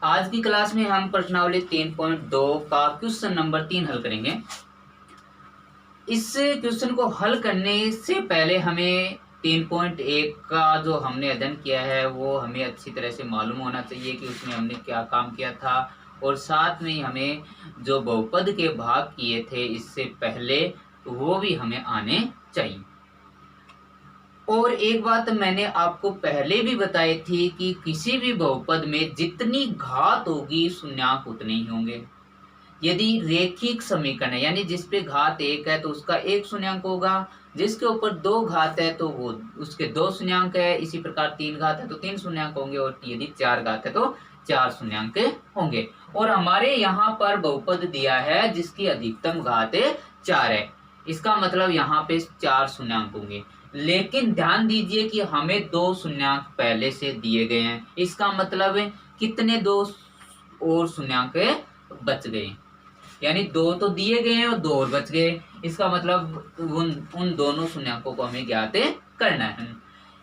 आज की क्लास में हम प्रश्नावली 3.2 का क्वेश्चन नंबर 3 हल करेंगे। इस क्वेश्चन को हल करने से पहले हमें 3.1 का जो हमने अध्ययन किया है वो हमें अच्छी तरह से मालूम होना चाहिए कि उसमें हमने क्या काम किया था, और साथ में हमें जो बहुपद के भाग किए थे इससे पहले वो भी हमें आने चाहिए। और एक बात मैंने आपको पहले भी बताई थी कि किसी भी बहुपद में जितनी घात होगी शून्यांक उतने ही होंगे। यदि रेखिक समीकरण है यानी जिस पे घात 1 है तो उसका 1 शून्यांक होगा, जिसके ऊपर 2 घात है तो वो उसके 2 शून्यांक है, इसी प्रकार 3 घात है तो 3 शून्यांक होंगे, और यदि 4 घात है तो 4 शून्याङ्क होंगे। और हमारे यहाँ पर बहुपद दिया है जिसकी अधिकतम घात 4 है, इसका मतलब यहाँ पे 4 शून्याङ्क होंगे। लेकिन ध्यान दीजिए कि हमें 2 शून्याङ्क पहले से दिए गए हैं, इसका मतलब कितने 2 और शून्याङ्क बच गए, यानी 2 तो दिए गए हैं और 2 और बच गए। इसका मतलब उन दोनों शून्याङ्कों को हमें ज्ञात करना है।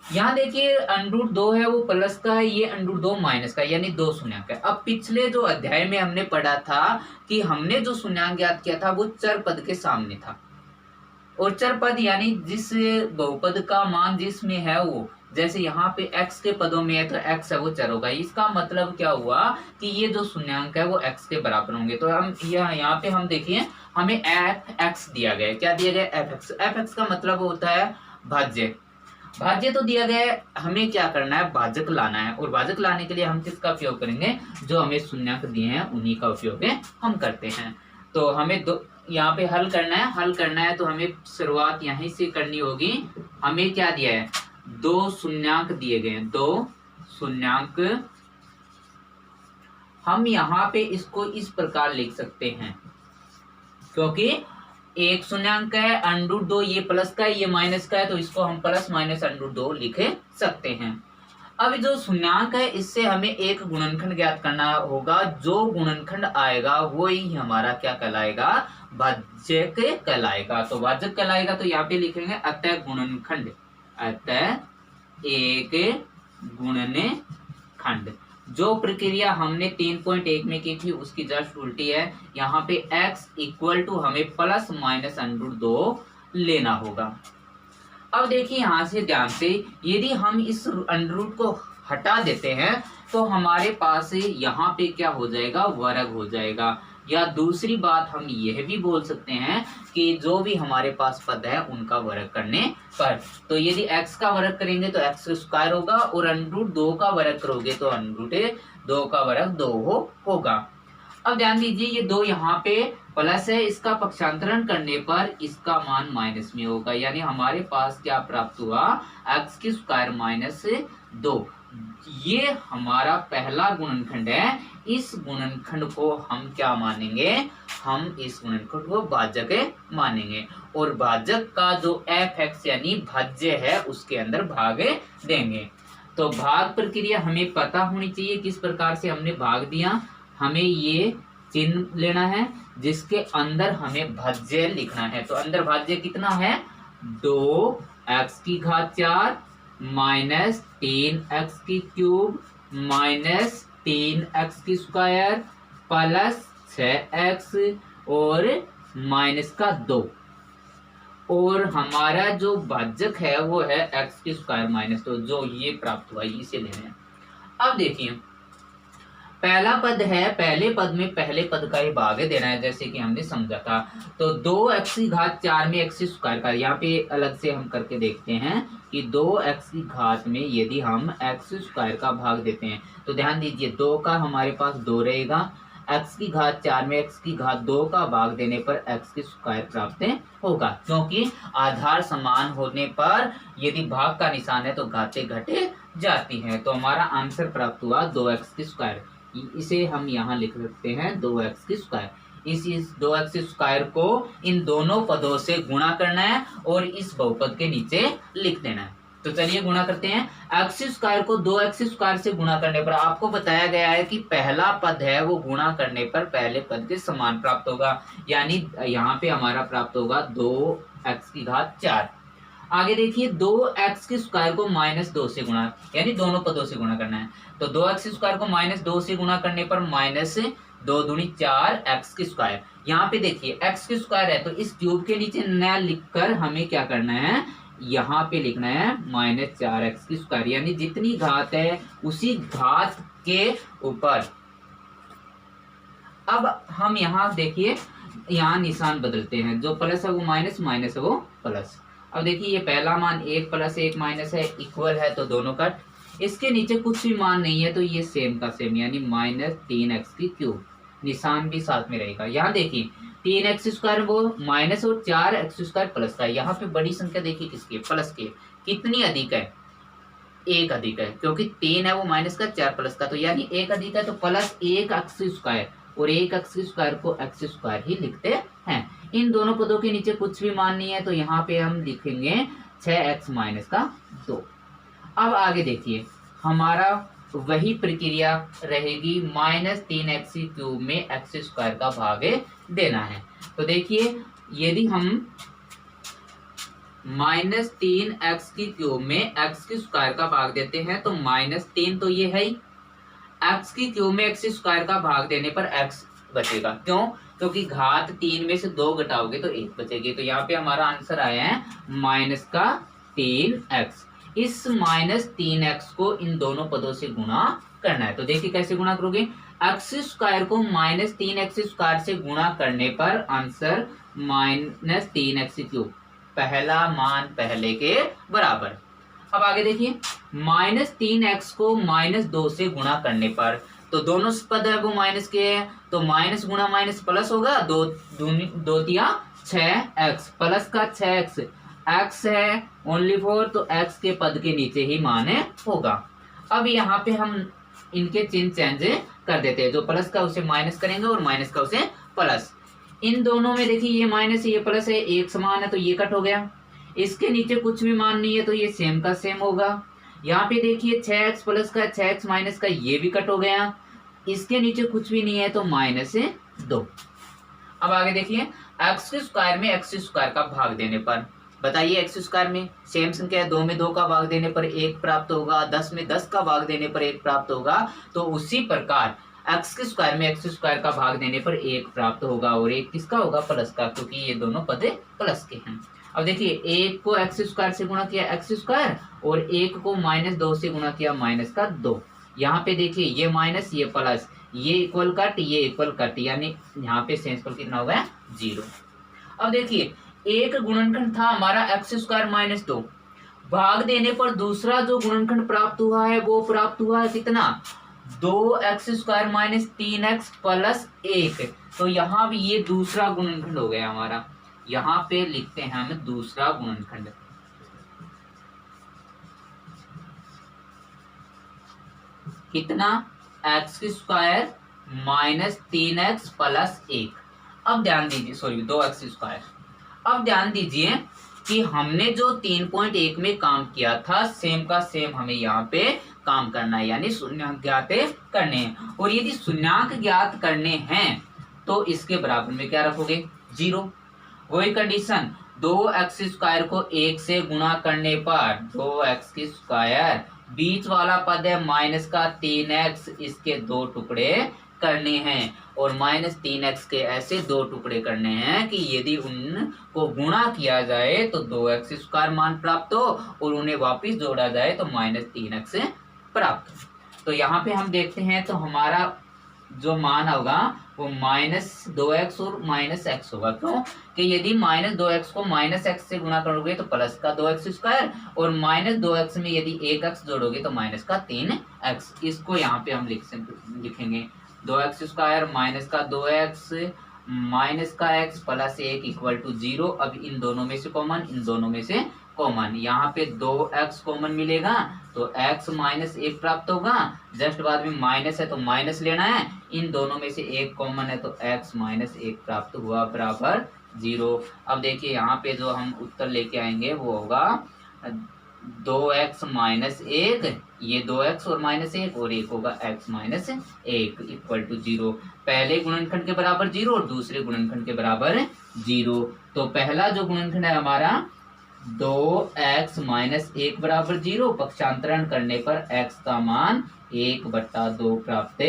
यहाँ देखिए √2 है वो प्लस का है, ये √2 माइनस का, यानी 2 शून्याङ्क है। अब पिछले जो अध्याय में हमने पढ़ा था कि हमने जो शून्याङ्क ज्ञात किया था वो चर पद के सामने था, और चर पद यानी जिस बहुपद का मान जिसमें है वो, जैसे यहाँ पे x के पदों में है तो x है वो चर होगा। इसका मतलब क्या हुआ कि ये जो शून्याङ्क है वो x के बराबर होंगे। तो हम यहाँ पे हम देखिए हमें fx दिया गया है। क्या दिया गया? fx। fx का मतलब होता है भाज्य। भाज्य तो दिया गया है, हमें क्या करना है? भाजक लाना है, और भाजक लाने के लिए हम किसका उपयोग करेंगे? जो हमें शून्याङ्क दिए हैं उन्हीं का उपयोग हम करते हैं। तो हमें यहाँ पे हल करना है तो हमें शुरुआत यहीं से करनी होगी। हमें क्या दिया है? 2 शून्याङ्क दिए गए हैं, 2 शून्याङ्क। हम यहाँ पे इसको इस प्रकार लिख सकते हैं, क्योंकि 1 शून्याङ्क है, √2 ये प्लस का है ये माइनस का है, तो इसको हम प्लस माइनस √2 लिख सकते हैं। अब जो शून्याङ्क है इससे हमें एक गुणनखंड ज्ञात करना होगा। जो गुणनखंड आएगा वो ही हमारा क्या कहलाएगा? भाज्यक कहलाएगा। तो भाज्यक कहलाएगा तो यहाँ पे लिखेंगे अतः गुणनखंड, अतः एक गुणनखंड। जो प्रक्रिया हमने 3.1 में की थी उसकी जस्ट उल्टी है। यहाँ पे x इक्वल टू हमें प्लस माइनस √2 लेना होगा। अब देखिए यहाँ से ध्यान से, यदि हम इस √ को हटा देते हैं तो हमारे पास यहाँ पे क्या हो जाएगा? वर्ग हो जाएगा। या दूसरी बात हम यह भी बोल सकते हैं कि जो भी हमारे पास पद है उनका वर्ग करने पर, तो यदि x का वर्ग करेंगे तो x² होगा, और √2 का वर्ग करोगे तो √2 का वर्ग 2 होगा। अब ध्यान दीजिए ये 2 यहाँ पे प्लस है, इसका पक्षांतरण करने पर इसका मान माइनस में होगा, यानी हमारे पास क्या प्राप्त हुआ? x² - 2। ये हमारा पहला गुणनखंड है। इस गुणनखंड को हम क्या मानेंगे? हम इस गुणनखंड को भाजक मानेंगे, और भाजक का जो fx यानी भाज्य है उसके अंदर भाग देंगे। तो भाग प्रक्रिया हमें पता होनी चाहिए, किस प्रकार से हमने भाग दिया। हमें ये चिन्ह लेना है जिसके अंदर हमें भाज्य लिखना है। तो अंदर भाज्य कितना है? 2x⁴ minus 3x³ minus 3x² plus 6x और माइनस का 2, और हमारा जो भाजक है वो है x² - 2, जो ये प्राप्त हुआ इसे लेना है। अब देखिए पहला पद है, पहले पद में पहले पद का ही भाग देना है, जैसे कि हमने समझा था। तो 2x⁴ में x² का, यहाँ पे अलग से हम करके देखते हैं कि 2x में यदि हम x² का भाग देते हैं तो ध्यान दीजिए 2 का हमारे पास 2 रहेगा, x⁴ में x⁴ का भाग देने पर x² प्राप्त होगा, क्योंकि आधार समान होने पर यदि भाग का निशान है तो घातें घटे जाती हैं। तो हमारा आंसर प्राप्त हुआ 2x²। इसे हम यहाँ लिख सकते हैं 2x²। इस 2x² को इन दोनों पदों से गुणा करना है और इस बहुपद के नीचे लिख देना है। तो चलिए गुणा करते हैं। x² को 2x² से गुणा करने पर आपको बताया गया है कि पहला पद है वो गुणा करने पर पहले पद के समान प्राप्त होगा, यानी यहाँ पे हमारा प्राप्त होगा 2x⁴। आगे देखिए 2x के स्क्वायर को -2 से गुणा, यानी दोनों पदों से गुणा करना है। तो 2x स्क्वायर को -2 से गुणा करने पर -2 दूनी 4x के स्क्वायर। यहाँ पे देखिए x के स्क्वायर है तो इस क्यूब के नीचे न लिखकर हमें क्या करना है, यहाँ पे लिखना है -4x की स्क्वायर, यानी जितनी घात है उसी घात के ऊपर। अब हम यहाँ देखिए यहाँ निशान बदलते हैं, जो प्लस है वो माइनस, माइनस है वो प्लस। अब देखिए ये पहला मान 1 + 1 - है, इक्वल है तो दोनों कट। इसके नीचे कुछ भी मान नहीं है तो ये सेम का सेम, यानी -3x की क्यूब, निशान भी साथ में रहेगा। यहाँ देखिए 3x स्क्वायर वो माइनस और 4x स्क्वायर प्लस का। यहाँ पे बड़ी संख्या देखिए किसकी, प्लस की। कितनी अधिक है, 1 अधिक है, क्योंकि 3 है वो माइनस का, 4 प्लस का, तो यानी 1 अधिक है तो +1x स्क्वायर, और 1x स्क्वायर को x स्क्वायर ही लिखते हैं। इन दोनों पदों के नीचे कुछ भी मान नहीं है तो यहाँ पे हम लिखेंगे 6x - 2। अब आगे देखिए हमारा वही प्रक्रिया रहेगी, -3x क्यूब में x स्क्वायर का भाग देना है। तो देखिए यदि हम -3x की क्यूब में x स्क्वायर का भाग देते हैं तो -3 तो ये है ही, x की क्यूब में x स्क्वायर का भाग देने पर x बचेगा। क्यों? क्योंकि घात 3 में से 2 घटाओगे तो 1 बचेगी। तो यहाँ पे हमारा आंसर आया है -3x। इस -3x को इन दोनों पदों से गुणा करना है। तो देखिए कैसे गुणा करोगे, x स्क्वायर को -3x स्क्वायर से गुणा करने पर आंसर -3x क्यूब, पहला मान पहले के बराबर। अब आगे देखिए -3x को -2 से गुणा करने पर, तो दोनों पद है वो माइनस के है, तो माइनस गुणा माइनस प्लस होगा, 2 तिया 6x, प्लस का 6x, x है ओनली 4 तो x के पद के नीचे ही मान होगा। अब यहाँ पे हम इनके चिन्ह चेंज कर देते हैं, जो प्लस का उसे माइनस करेंगे और माइनस का उसे प्लस। इन दोनों में देखिए ये माइनस ये प्लस है, एक समान है तो ये कट हो गया। इसके नीचे कुछ भी मान नहीं है तो ये सेम का सेम होगा। यहाँ पे देखिए 6x प्लस का 6x माइनस का ये भी कट हो गया। इसके नीचे कुछ भी नहीं है तो -2। अब आगे देखिए x स्क्वायर में x स्क्वायर का भाग देने पर, बताइए x स्क्वायर में सेम संख्या है, 2 में 2 का भाग देने पर 1 प्राप्त होगा, 10 में 10 का भाग देने पर 1 प्राप्त होगा। तो उसी प्रकार x के स्क्वायर में x स्क्वायर का भाग देने पर 1 प्राप्त होगा, और 1 किसका होगा, प्लस का, क्योंकि ये दोनों पद प्लस के हैं। अब देखिए 1 को x स्क्वायर से गुणा किया x स्क्वायर, और 1 को -2 से गुणा किया -2। यहाँ पे देखिए ये माइनस ये प्लस, ये इक्वल कट ये इक्वल कट, यानी यहाँ पे सेंसफुल कितना हो गया, 0। अब देखिए एक गुणनखंड था हमारा x स्क्वायर -2, भाग देने पर दूसरा जो गुणनखंड प्राप्त हुआ है वो प्राप्त हुआ है कितना, 2x स्क्वायर -3x प्लस 1। तो यहाँ भी ये दूसरा गुणनखंड हो गया हमारा। यहाँ पे लिखते हैं हम दूसरा गुणनखंड, कितना, x स्क्वायर -3x प्लस 1। अब ध्यान दीजिए, सॉरी 2x स्क्वायर। अब ध्यान दीजिए कि हमने जो 3.1 में काम किया था सेम का सेम हमें यहाँ पे काम करना है, यानी शून्यांक ज्ञात करने हैं। और यदि शून्यांक ज्ञात करने हैं तो इसके बराबर में क्या रखोगे, 0। वही कंडीशन, 2x स्क्वायर को 1 से गुणा करने पर 2x स्क्वायर, बीच वाला पद है माइनस का 3x, इसके 2 टुकड़े करने हैं, और -3x के ऐसे 2 टुकड़े करने हैं कि यदि उनको गुणा किया जाए तो 2x स्क्वायर मान प्राप्त हो, और उन्हें वापस जोड़ा जाए तो -3x प्राप्त हो। तो यहाँ पे हम देखते हैं तो हमारा जो मान होगा वो -2x और -x होगा। क्यों कि यदि -2x को -x से गुणा करोगे तो प्लस का 2x स्क्वायर, और -2x में यदि 1x जोड़ोगे तो माइनस का 3x। इसको यहाँ पे हम लिखेंगे 2x स्क्वायर माइनस का 2x माइनस का x प्लस 1 इक्वल टू 0। अब इन दोनों में से कॉमन, इन दोनों में से कॉमन, यहाँ पे 2x कॉमन मिलेगा तो x -1 प्राप्त होगा। जस्ट बाद में माइनस है तो माइनस लेना है, इन दोनों में से 1 कॉमन है तो x -1 प्राप्त हुआ बराबर 0। अब देखिए यहाँ पे जो हम उत्तर लेके आएंगे वो होगा 2x -1, ये 2x और -1, और एक होगा x -1 इक्वल टू 0। पहले गुणनखंड के बराबर 0 और दूसरे गुणनखंड के बराबर 0। तो पहला जो गुणनखंड है हमारा 2x माइनस 1 बराबर 0, पक्षांतरण करने पर x का मान 1/2 प्राप्त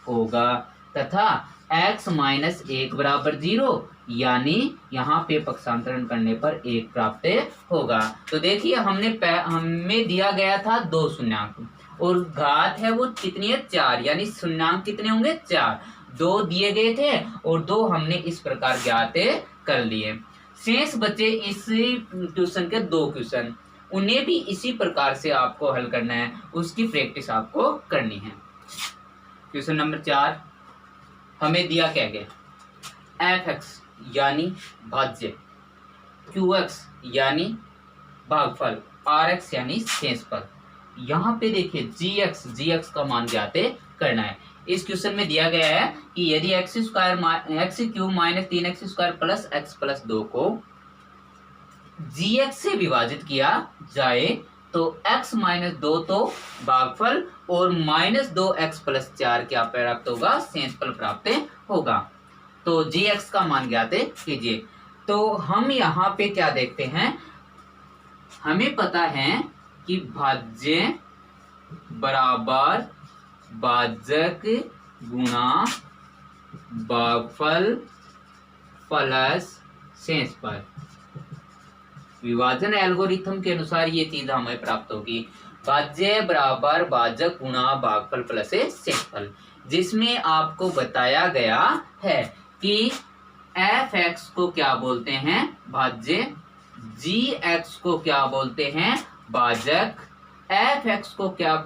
होगा, तथा x माइनस 1 बराबर 0 यानी यहाँ पे पक्षांतरण करने पर 1 प्राप्त होगा। तो देखिए हमें दिया गया था 2 शून्यांक और घात है वो कितनी है 4, यानी शून्यांक कितने होंगे 4। 2 दिए गए थे और 2 हमने इस प्रकार ज्ञात कर लिए। शेष बचे इस क्वेश्चन के 2 क्वेश्चन, उन्हें भी इसी प्रकार से आपको हल करना है, उसकी प्रैक्टिस आपको करनी है। क्वेश्चन नंबर 4 हमें दिया क्या गया, f(x) यानी भाज्य, qx यानी भागफल, rx यानी शेषफल। यहाँ पे देखिए gx का मान ज्ञात करना है। इस क्वेश्चन में दिया गया है कि यदि x³ minus 3x² plus x plus 2 को gx से विभाजित किया जाए तो x माइनस 2 तो भागफल और माइनस 2x प्लस 4 क्या प्राप्त होगा, शेषफल प्राप्त होगा। तो gx का मान ज्ञात कीजिए। तो हम यहाँ पे क्या देखते हैं, हमें पता है कि भाज्य बराबर भाजक गुणा भागफल प्लस शेषफल। विभाजन एल्गोरिथम के अनुसार ये चीज हमें प्राप्त होगी, भाज्य बराबर भाजक गुणा भागफल प्लस शेषफल, जिसमें आपको बताया गया है कि f(x) को क्या बोलते हैं, भाज्य, g(x) को क्या बोलते हैं, भाजक, f(x) को क्या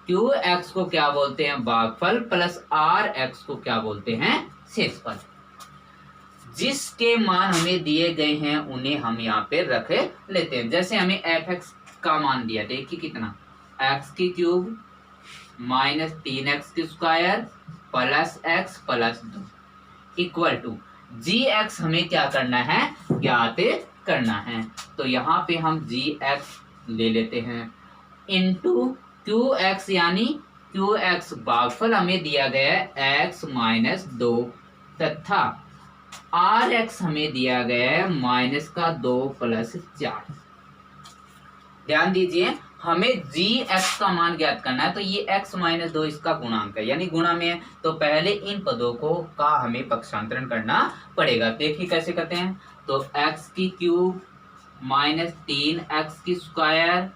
qx को क्या बोलते हैं, भागफल, प्लस rx को क्या बोलते हैं, शेषफल। जिसके मान हमें दिए गए हैं उन्हें हम यहाँ पे रख लेते हैं। जैसे हमें f(x) का मान दिया, देखिए कितना, x³ minus 3x² plus x plus 2 equal to gx हमें क्या करना है, ज्ञात करना है। तो यहाँ पे हम gx ले लेते हैं इंटू qx, यानी qx भागफल हमें दिया गया है x माइनस 2 तथा rx हमें दिया गया है माइनस का 2 प्लस 4। ध्यान दीजिए हमें gx का मान ज्ञात करना है, तो ये x माइनस 2 इसका गुणांक है, यानी गुणा में है, तो पहले इन पदों को का हमें पक्षांतरण करना पड़ेगा। देखिए कैसे करते हैं, तो x³ minus 3x²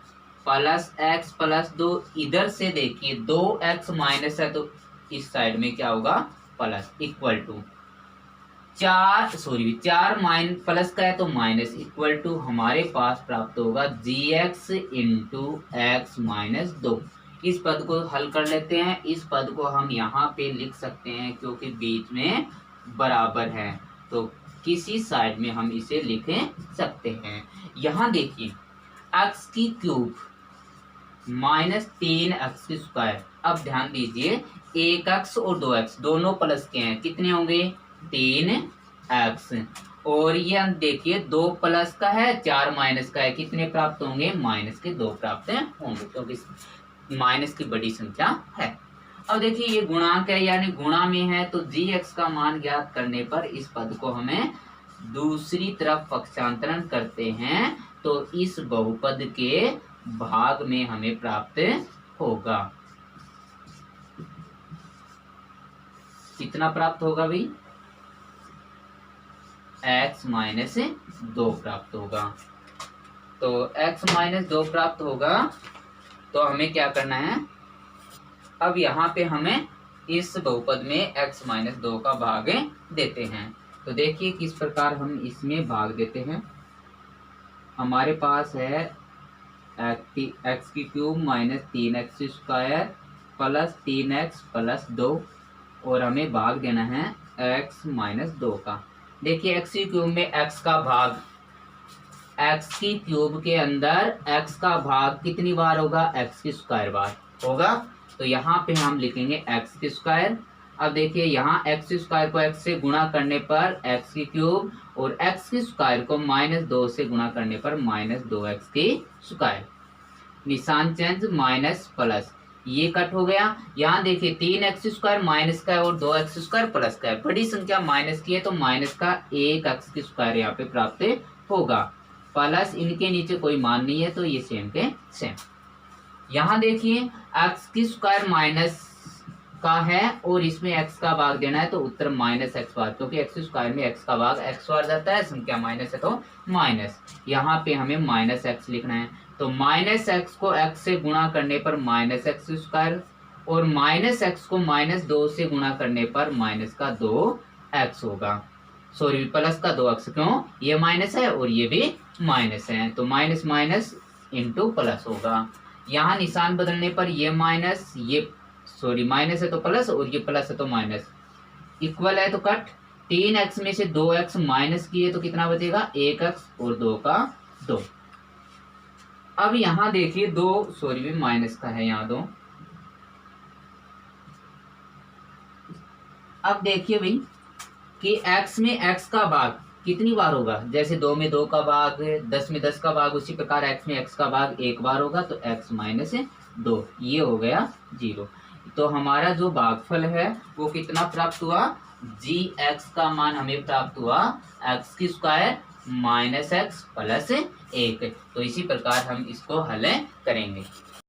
plus x plus 2, इधर से देखिए 2x माइनस है तो इस साइड में क्या होगा, प्लस, इक्वल टू 4 माइन प्लस का है तो माइनस, इक्वल टू हमारे पास प्राप्त होगा gx इंटू x माइनस 2। इस पद को हल कर लेते हैं, इस पद को हम यहाँ पे लिख सकते हैं क्योंकि बीच में बराबर है, तो किसी साइड में हम इसे लिख सकते हैं। यहाँ देखिए x³ माइनस 3x², अब ध्यान दीजिए 1x और 2x दोनों प्लस के हैं, कितने होंगे 3x, और ये हम देखिए 2 प्लस का है 4 माइनस का है, कितने प्राप्त होंगे, माइनस के 2 प्राप्त होंगे, क्योंकि माइनस की बड़ी संख्या है। अब देखिए ये गुणांक है यानी गुणा में है, तो gx का मान ज्ञात करने पर इस पद को हमें दूसरी तरफ पक्षांतरण करते हैं तो इस बहुपद के भाग में हमें प्राप्त होगा, कितना प्राप्त होगा भाई, x माइनस 2 प्राप्त होगा। तो x माइनस 2 प्राप्त होगा, तो हमें क्या करना है, अब यहाँ पे हमें इस बहुपद में x माइनस 2 का भाग देते हैं। तो देखिए किस प्रकार हम इसमें भाग देते हैं। हमारे पास है x³ minus 3x² plus 3x plus 2 और हमें भाग देना है x माइनस 2 का। देखिए x³ में x का भाग, x³ के अंदर x का भाग कितनी बार होगा, x² बार होगा, तो यहाँ पे हम लिखेंगे x²। अब देखिए यहाँ x² को x से गुणा करने पर x³ और x² को माइनस 2 से गुणा करने पर माइनस 2x², निशान चेंज, माइनस प्लस, ये कट हो गया। यहाँ देखिए 3x² माइनस का है और 2x² प्लस का है, बड़ी संख्या माइनस की है तो माइनस का 1x² यहाँ पे प्राप्त होगा। प्लस इनके नीचे कोई मान नहीं है तो ये सेम के सेम। यहाँ देखिए एक्स की स्क्वायर माइनस का है और इसमें एक्स का भाग देना है तो उत्तर माइनस एक्स बार, क्योंकि एक्स स्क्वायर में एक्स का भाग एक्स बार जाता है, संख्या माइनस है तो माइनस। यहाँ पे हमें माइनस एक्स लिखना है तो माइनस एक्स को एक्स से गुणा करने पर माइनस एक्स स्क्वायर और माइनस एक्स को माइनस 2 से गुणा करने पर माइनस का 2x होगा। सॉरी प्लस का 2x, क्यों, ये माइनस है और ये भी माइनस है तो माइनस माइनस इंटू प्लस होगा। यहाँ निशान बदलने पर ये माइनस, ये सॉरी माइनस है तो प्लस और ये प्लस है तो माइनस, इक्वल है तो कट। 3x में से 2x माइनस किए तो कितना बचेगा, 1x और 2 का 2। अब यहाँ देखिए 2 सॉरी भी माइनस का है यहाँ 2। अब देखिए भाई कि x में x का भाग कितनी बार होगा, जैसे 2 में 2 का भाग, 10 में 10 का भाग, उसी प्रकार x में x का भाग एक बार होगा तो x माइनस 2, ये हो गया 0। तो हमारा जो भागफल है वो कितना प्राप्त हुआ, g(x) का मान हमें प्राप्त हुआ x की स्क्वायर माइनस एक्स प्लस 1। तो इसी प्रकार हम इसको हल करेंगे।